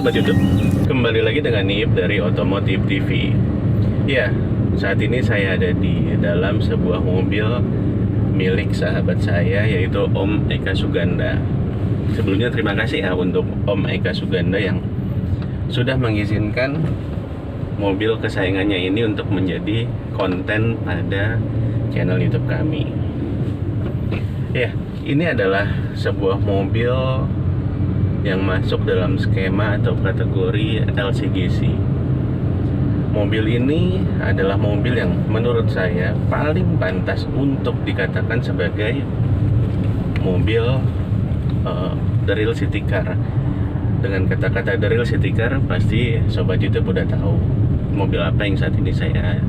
Sobat YouTube, kembali lagi dengan Nip dari Otomotif TV. Ya, saat ini saya ada di dalam sebuah mobil milik sahabat saya, yaitu Om Eka Suganda. Sebelumnya terima kasih ya untuk Om Eka Suganda yang sudah mengizinkan mobil kesayangannya ini untuk menjadi konten pada channel YouTube kami. Ya, ini adalah sebuah mobil yang masuk dalam skema atau kategori LCGC. Mobil ini adalah mobil yang menurut saya paling pantas untuk dikatakan sebagai mobil the real city car. Dengan kata-kata the real city car, pasti Sobat YouTube udah tahu mobil apa yang saat ini saya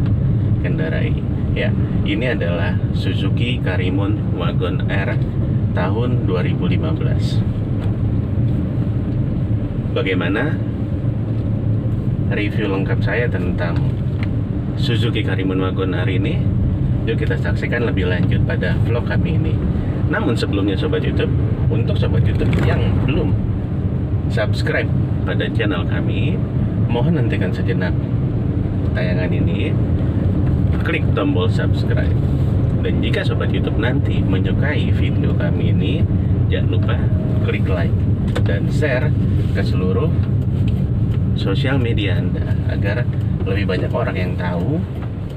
kendarai. Ya, ini adalah Suzuki Karimun Wagon R tahun 2015. Bagaimana review lengkap saya tentang Suzuki Karimun Wagon R ini? Yuk kita saksikan lebih lanjut pada vlog kami ini. Namun sebelumnya Sobat YouTube, untuk Sobat YouTube yang belum subscribe pada channel kami, mohon hentikan sejenak tayangan ini, klik tombol subscribe. Dan jika Sobat YouTube nanti menyukai video kami ini, jangan lupa klik like dan share ke seluruh sosial media Anda agar lebih banyak orang yang tahu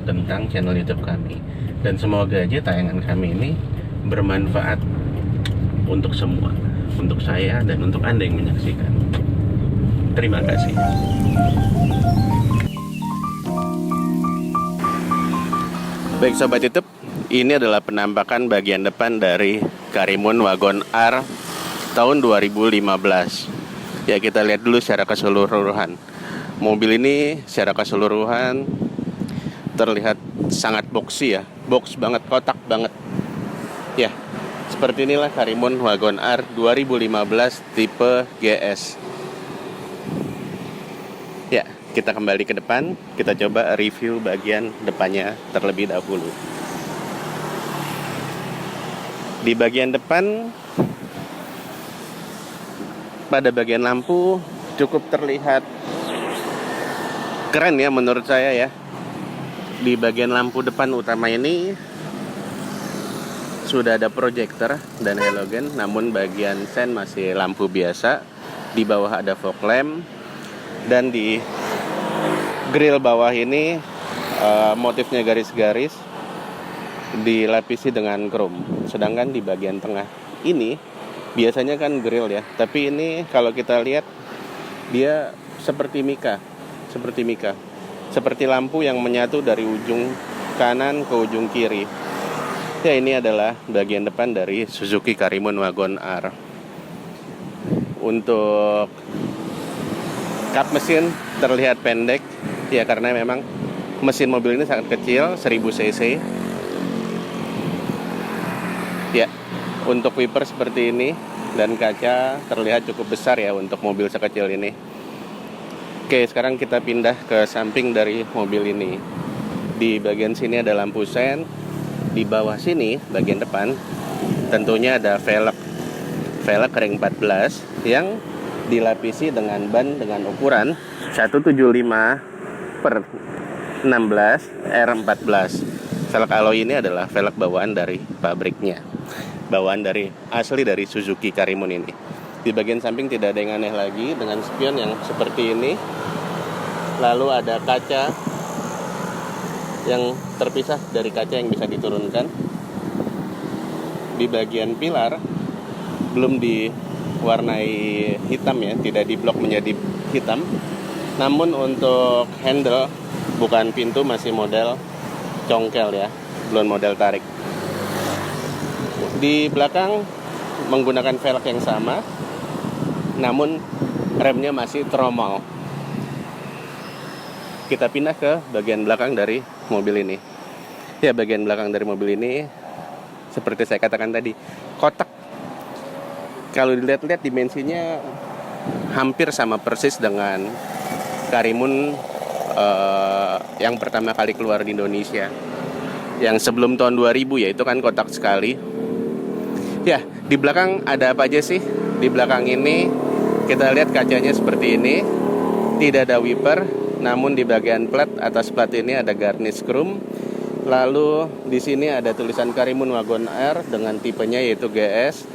tentang channel YouTube kami. Dan semoga aja tayangan kami ini bermanfaat untuk semua, untuk saya dan untuk Anda yang menyaksikan. Terima kasih. Baik Sobat YouTube, ini adalah penampakan bagian depan dari Karimun Wagon R tahun 2015. Ya, kita lihat dulu secara keseluruhan. Mobil ini secara keseluruhan terlihat sangat boxy ya, box banget, kotak banget. Ya, seperti inilah Karimun Wagon R 2015 tipe GS. Ya, kita kembali ke depan, kita coba review bagian depannya terlebih dahulu. Di bagian depan, pada bagian lampu cukup terlihat keren ya menurut saya ya. Di bagian lampu depan utama ini sudah ada proyektor dan halogen, namun bagian sen masih lampu biasa. Di bawah ada fog lamp, dan di grill bawah ini motifnya garis-garis dilapisi dengan chrome. Sedangkan di bagian tengah ini biasanya kan grill ya, tapi ini kalau kita lihat dia seperti mika, seperti lampu yang menyatu dari ujung kanan ke ujung kiri. Ya, ini adalah bagian depan dari Suzuki Karimun Wagon R. Untuk kap mesin terlihat pendek ya, karena memang mesin mobil ini sangat kecil, 1000 cc. Ya, untuk wiper seperti ini dan kaca terlihat cukup besar ya untuk mobil sekecil ini. Oke, sekarang kita pindah ke samping dari mobil ini. Di bagian sini ada lampu sen. Di bawah sini bagian depan tentunya ada velg ring 14 yang dilapisi dengan ban dengan ukuran 175/16 R14. Velg alloy ini adalah velg bawaan dari pabriknya, bawaan dari asli dari Suzuki Karimun ini. Di bagian samping tidak ada yang aneh lagi, dengan spion yang seperti ini. Lalu ada kaca yang terpisah dari kaca yang bisa diturunkan. Di bagian pilar belum diwarnai hitam ya, tidak diblok menjadi hitam. Namun untuk handle, bukan pintu, masih model congkel ya, belum model tarik. Di belakang menggunakan velg yang sama, namun remnya masih tromol. Kita pindah ke bagian belakang dari mobil ini. Ya, bagian belakang dari mobil ini seperti saya katakan tadi, kotak. Kalau dilihat-lihat dimensinya hampir sama persis dengan Karimun yang pertama kali keluar di Indonesia, yang sebelum tahun 2000 ya, itu kan kotak sekali. Ya, di belakang ada apa aja sih? Di belakang ini Kita lihat kacanya seperti ini. Tidak ada wiper, namun di bagian plat, atas plat ini ada garnish chrome. Lalu di sini ada tulisan Karimun Wagon R dengan tipenya yaitu GS,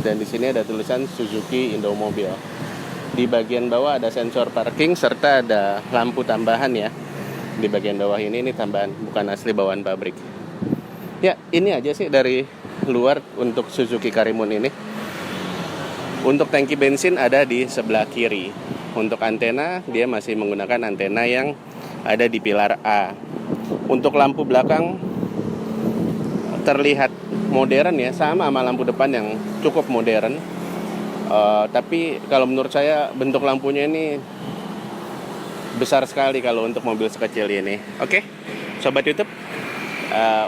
dan di sini ada tulisan Suzuki Indomobil. Di bagian bawah ada sensor parking serta ada lampu tambahan ya. Di bagian bawah ini tambahan, bukan asli bawaan pabrik. Ya, ini aja sih dari luar untuk Suzuki Karimun ini. Untuk tangki bensin ada di sebelah kiri. Untuk antena, dia masih menggunakan antena yang ada di pilar A. Untuk lampu belakang terlihat modern ya, sama lampu depan yang cukup modern. Tapi kalau menurut saya bentuk lampunya ini besar sekali kalau untuk mobil sekecil ini. Oke, Sobat YouTube,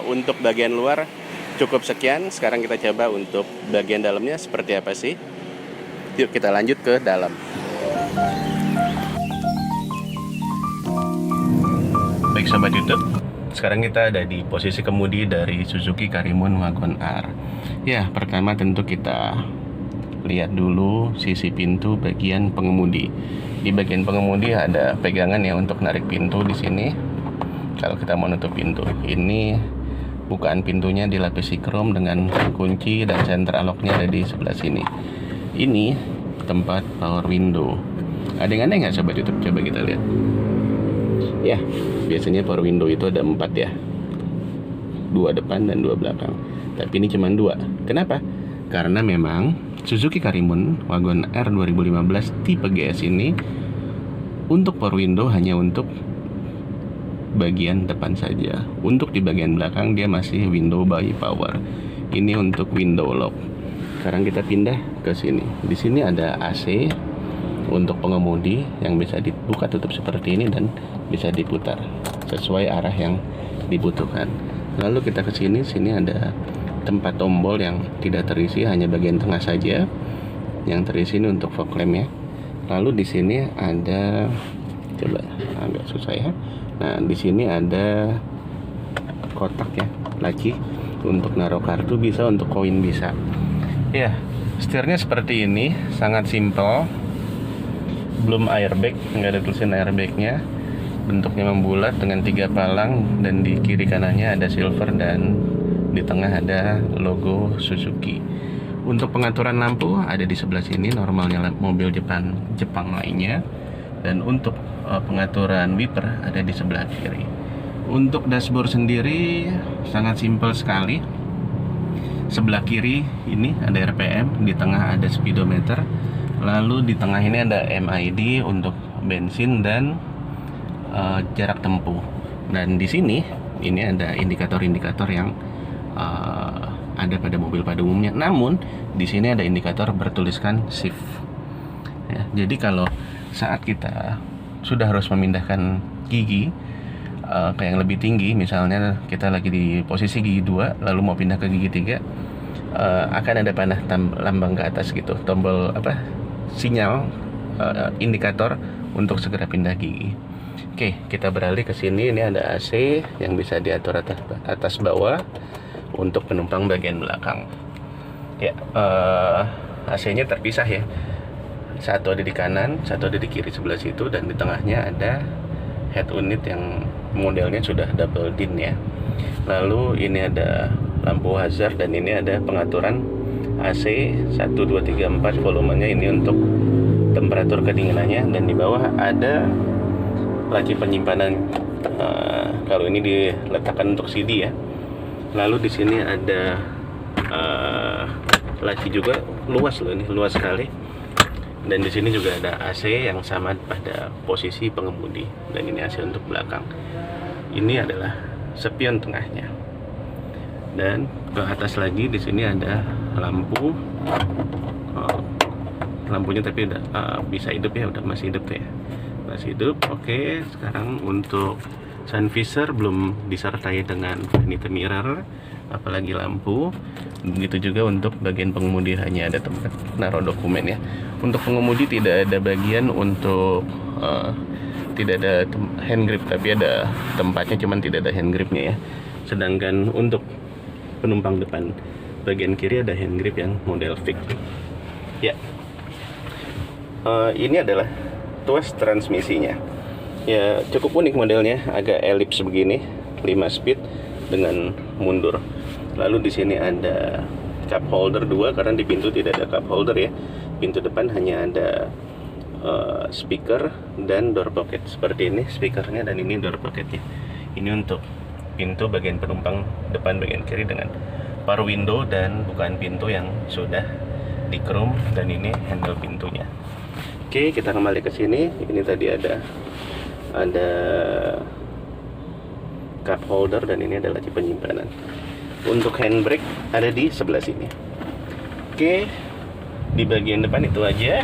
untuk bagian luar cukup sekian. Sekarang kita coba untuk bagian dalamnya seperti apa sih. Yuk kita lanjut ke dalam. Baik Sobat YouTube, sekarang kita ada di posisi kemudi dari Suzuki Karimun Wagon R. Ya, pertama tentu kita lihat dulu sisi pintu bagian pengemudi. Di bagian pengemudi ada pegangan ya untuk narik pintu di sini. Kalau kita mau nutup pintu, ini bukaan pintunya dilapisi krom dengan kunci dan center locknya ada di sebelah sini. Ini tempat power window. Ada yang aneh nggak Sobat YouTube? Coba kita lihat. Ya, biasanya power window itu ada 4 ya, 2 depan dan 2 belakang. Tapi ini cuma 2. Kenapa? Karena memang Suzuki Karimun Wagon R 2015 tipe GS ini untuk power window hanya untuk bagian depan saja. Untuk di bagian belakang dia masih window by power. Ini untuk window lock. Sekarang kita pindah ke sini. Di sini ada AC untuk pengemudi yang bisa dibuka tutup seperti ini dan bisa diputar sesuai arah yang dibutuhkan. Lalu kita ke sini, ada tempat tombol yang tidak terisi, hanya bagian tengah saja yang terisi ini untuk fog lamp ya. Lalu di sini ada, coba agak susah ya. Nah, di sini ada kotak ya, laci untuk naruh kartu bisa, untuk koin bisa. Ya, setirnya seperti ini, sangat simple. Belum airbag, nggak ada tulisan airbagnya. Bentuknya membulat dengan 3 palang, dan di kiri kanannya ada silver dan di tengah ada logo Suzuki. Untuk pengaturan lampu ada di sebelah sini, normalnya mobil Jepang lainnya. Dan untuk pengaturan wiper ada di sebelah kiri. Untuk dashboard sendiri sangat simpel sekali. Sebelah kiri ini ada RPM, di tengah ada speedometer. Lalu di tengah ini ada MID untuk bensin dan jarak tempuh. Dan di sini ini ada indikator-indikator yang ada pada mobil pada umumnya. Namun di sini ada indikator bertuliskan shift. Ya, jadi kalau saat kita sudah harus memindahkan gigi ke yang lebih tinggi, misalnya kita lagi di posisi gigi 2 lalu mau pindah ke gigi 3, akan ada panah lambang ke atas gitu, tombol sinyal indikator untuk segera pindah gigi. Oke, kita beralih ke sini. Ini ada AC yang bisa diatur atas bawah untuk penumpang bagian belakang. Ya, AC-nya terpisah ya. Satu ada di kanan, satu ada di kiri sebelah situ, dan di tengahnya ada head unit yang modelnya sudah double din ya. Lalu ini ada lampu hazard, dan ini ada pengaturan AC 1, 2, 3, 4 volumenya, ini untuk temperatur kedinginannya. Dan di bawah ada laci penyimpanan, kalau ini diletakkan untuk CD ya. Lalu di sini ada laci juga, luas loh, ini luas sekali. Dan di sini juga ada AC yang sama pada posisi pengemudi, dan ini AC untuk belakang. Ini adalah spion tengahnya. Dan ke atas lagi di sini ada lampu, lampunya tapi udah bisa hidup ya, udah masih hidup ya, masih hidup. Oke, sekarang untuk sun visor belum disertai dengan vanity mirror, apalagi lampu. Begitu juga untuk bagian pengemudi, hanya ada tempat naruh dokumen ya. Untuk pengemudi tidak ada bagian untuk tidak ada hand grip, tapi ada tempatnya, cuman tidak ada hand gripnya ya. Sedangkan untuk penumpang depan bagian kiri ada hand grip yang model fix ya. Ini adalah tuas transmisinya. Ya cukup unik modelnya, agak elips begini, 5 speed dengan mundur. Lalu di sini ada cup holder 2 karena di pintu tidak ada cup holder ya. Pintu depan hanya ada speaker dan door pocket seperti ini speakernya, dan ini door pocketnya. Ini untuk pintu bagian penumpang depan bagian kiri dengan power window dan bukaan pintu yang sudah di chrome, dan ini handle pintunya. Oke, kita kembali ke sini. Ini tadi ada cup holder dan ini adalah laci penyimpanan. Untuk handbrake ada di sebelah sini. Oke, di bagian depan itu aja.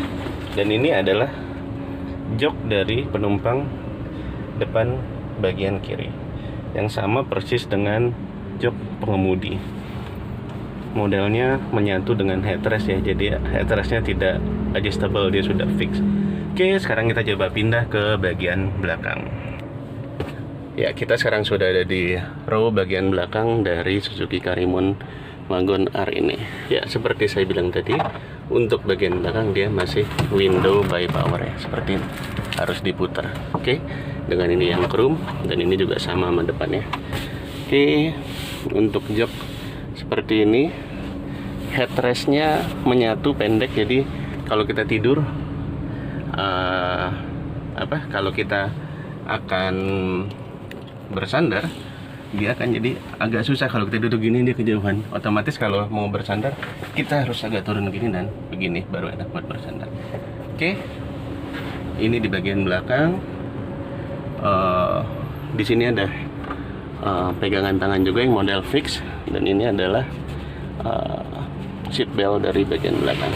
Dan ini adalah jok dari penumpang depan bagian kiri yang sama persis dengan jok pengemudi. Modelnya menyatu dengan headrest ya, jadi headrestnya tidak adjustable, dia sudah fix. Oke, sekarang kita coba pindah ke bagian belakang. Ya, kita sekarang sudah ada di row bagian belakang dari Suzuki Karimun Wagon R ini. Ya, seperti saya bilang tadi, untuk bagian belakang dia masih window by power ya, seperti ini. Harus diputar. Oke, dengan ini yang chrome dan ini juga sama sama depannya. Oke, untuk jok seperti ini, headrestnya menyatu pendek, jadi kalau kita tidur kalau kita akan bersandar, dia akan jadi agak susah. Kalau kita duduk gini dia kejauhan, otomatis kalau mau bersandar kita harus agak turun gini dan begini baru enak buat bersandar. Oke, ini di bagian belakang. Di sini ada pegangan tangan juga yang model fix, dan ini adalah seat belt dari bagian belakang.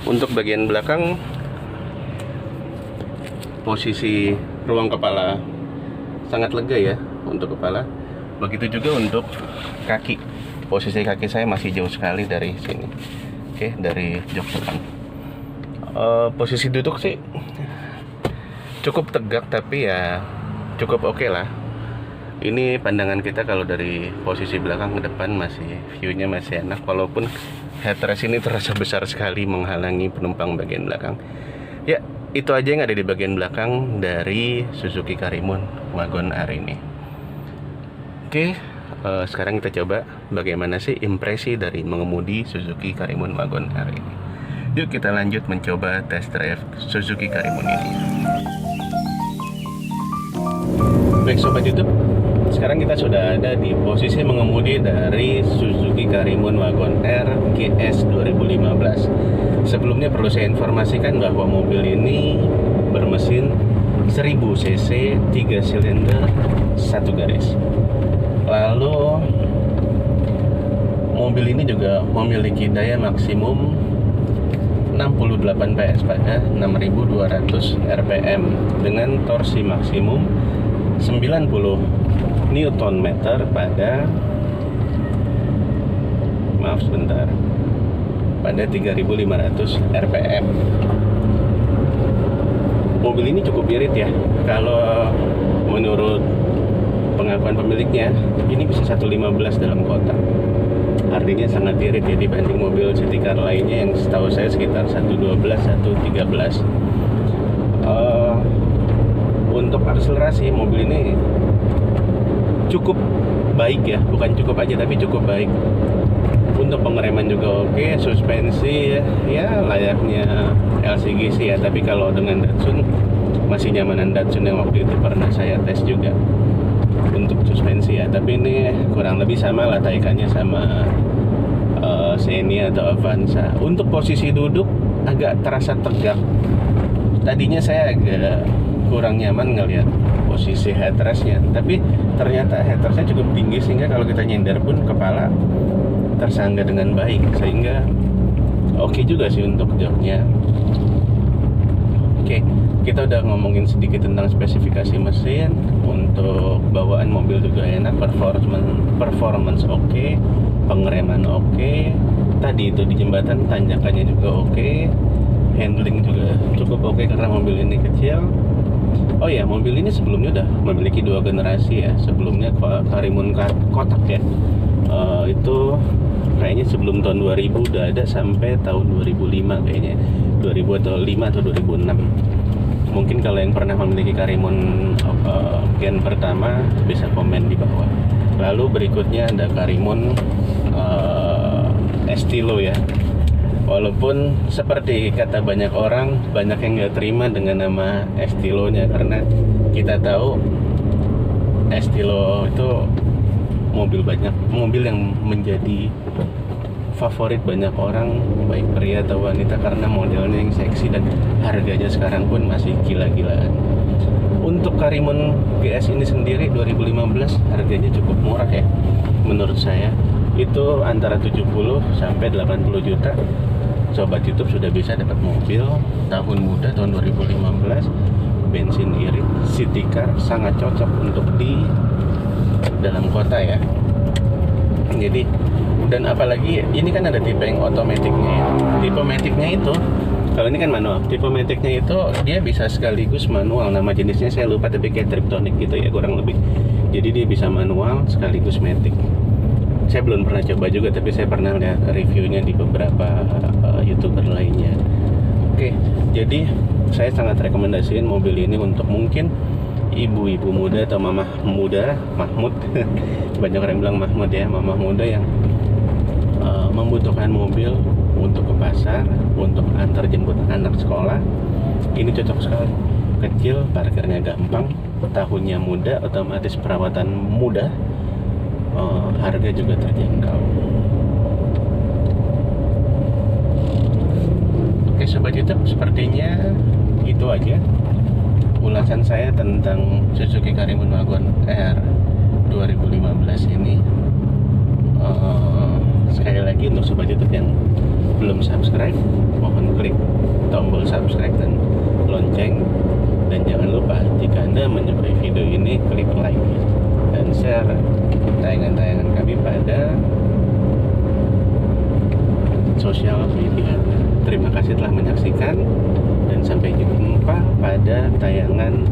Untuk bagian belakang, posisi ruang kepala sangat lega ya untuk kepala. Begitu juga untuk kaki. Posisi kaki saya masih jauh sekali dari sini. Oke, dari jok depan. Posisi duduk sih cukup tegak, tapi ya cukup oke lah. Ini pandangan kita kalau dari posisi belakang ke depan masih view-nya masih enak, walaupun headrest ini terasa besar sekali menghalangi penumpang bagian belakang. Ya, itu aja yang ada di bagian belakang dari Suzuki Karimun Wagon R ini. Oke, sekarang kita coba bagaimana sih impresi dari mengemudi Suzuki Karimun Wagon R ini. Yuk kita lanjut mencoba test drive Suzuki Karimun ini. Baik Sobat YouTube, sekarang kita sudah ada di posisi mengemudi dari Suzuki Karimun Wagon R GS 2015. Sebelumnya perlu saya informasikan bahwa mobil ini bermesin 1000 cc, 3 silinder, 1 garis. Lalu mobil ini juga memiliki daya maksimum 68 PS pada 6200 rpm dengan torsi maksimum 90 Nm pada pada 3500 rpm. Mobil ini cukup irit ya. Kalau menurut pengakuan pemiliknya, ini bisa 115 dalam kota. Artinya sangat irit ya dibanding mobil city car lainnya yang setahu saya sekitar 112, 113. Untuk akselerasi mobil ini cukup baik ya, bukan cukup aja tapi cukup baik. Untuk pengereman juga oke, suspensi ya layaknya LCGC ya, tapi kalau dengan Datsun masih nyamanan Datsun yang waktu itu pernah saya tes juga untuk suspensi ya, tapi ini kurang lebih sama lah taikannya sama Xenia atau Avanza. Untuk posisi duduk agak terasa tegak. Tadinya saya agak kurang nyaman ngelihat posisi headrestnya, tapi ternyata headrestnya cukup tinggi sehingga kalau kita nyender pun kepala tersangga dengan baik, sehingga oke juga sih untuk joknya. Oke, kita udah ngomongin sedikit tentang spesifikasi mesin. Untuk bawaan mobil juga enak, performance oke, pengereman oke. Tadi itu di jembatan tanjakannya juga oke, handling juga cukup oke karena mobil ini kecil. Oh ya, mobil ini sebelumnya udah memiliki 2 generasi ya. Sebelumnya Karimun kotak ya, itu kayaknya sebelum tahun 2000 udah ada sampai tahun 2005 kayaknya. 2005 atau 2006. Mungkin kalau yang pernah memiliki Karimun gen pertama bisa komen di bawah. Lalu berikutnya ada Karimun Estilo ya. Walaupun seperti kata banyak orang, banyak yang nggak terima dengan nama Estilonya, karena kita tahu Estilo itu mobil yang menjadi favorit banyak orang, baik pria atau wanita, karena modelnya yang seksi dan harganya sekarang pun masih gila-gilaan. Untuk Karimun GS ini sendiri 2015 harganya cukup murah ya, menurut saya. Itu antara 70 sampai 80 juta. Sobat YouTube sudah bisa dapat mobil tahun muda tahun 2015, bensin irit, city car, sangat cocok untuk di dalam kota ya. Jadi, dan apalagi ini kan ada tipe yang otomatiknya ya. Tipe maticnya itu, kalau ini kan manual, tipe maticnya itu dia bisa sekaligus manual. Nama jenisnya saya lupa, tapi kayak Triptonic gitu ya kurang lebih. Jadi dia bisa manual sekaligus matic. Saya belum pernah coba juga, tapi saya pernah lihat reviewnya di beberapa YouTuber lainnya. Oke, jadi saya sangat rekomendasiin mobil ini untuk mungkin ibu-ibu muda atau mamah muda, Mahmud. Banyak orang bilang Mahmud ya, mamah muda yang membutuhkan mobil untuk ke pasar, untuk antar jemput anak sekolah. Ini cocok sekali. Kecil, parkirnya gampang, tahunnya muda, otomatis perawatan mudah. Harga juga terjangkau. Oke Sobat YouTube, sepertinya itu aja ulasan saya tentang Suzuki Karimun Wagon R 2015 ini. Sekali lagi untuk Sobat YouTube yang belum subscribe, mohon klik tombol subscribe dan lonceng. Dan jangan lupa jika Anda menyukai video ini, klik like dan share tayangan-tayangan kami pada sosial media. Terima kasih telah menyaksikan dan sampai jumpa pada tayangan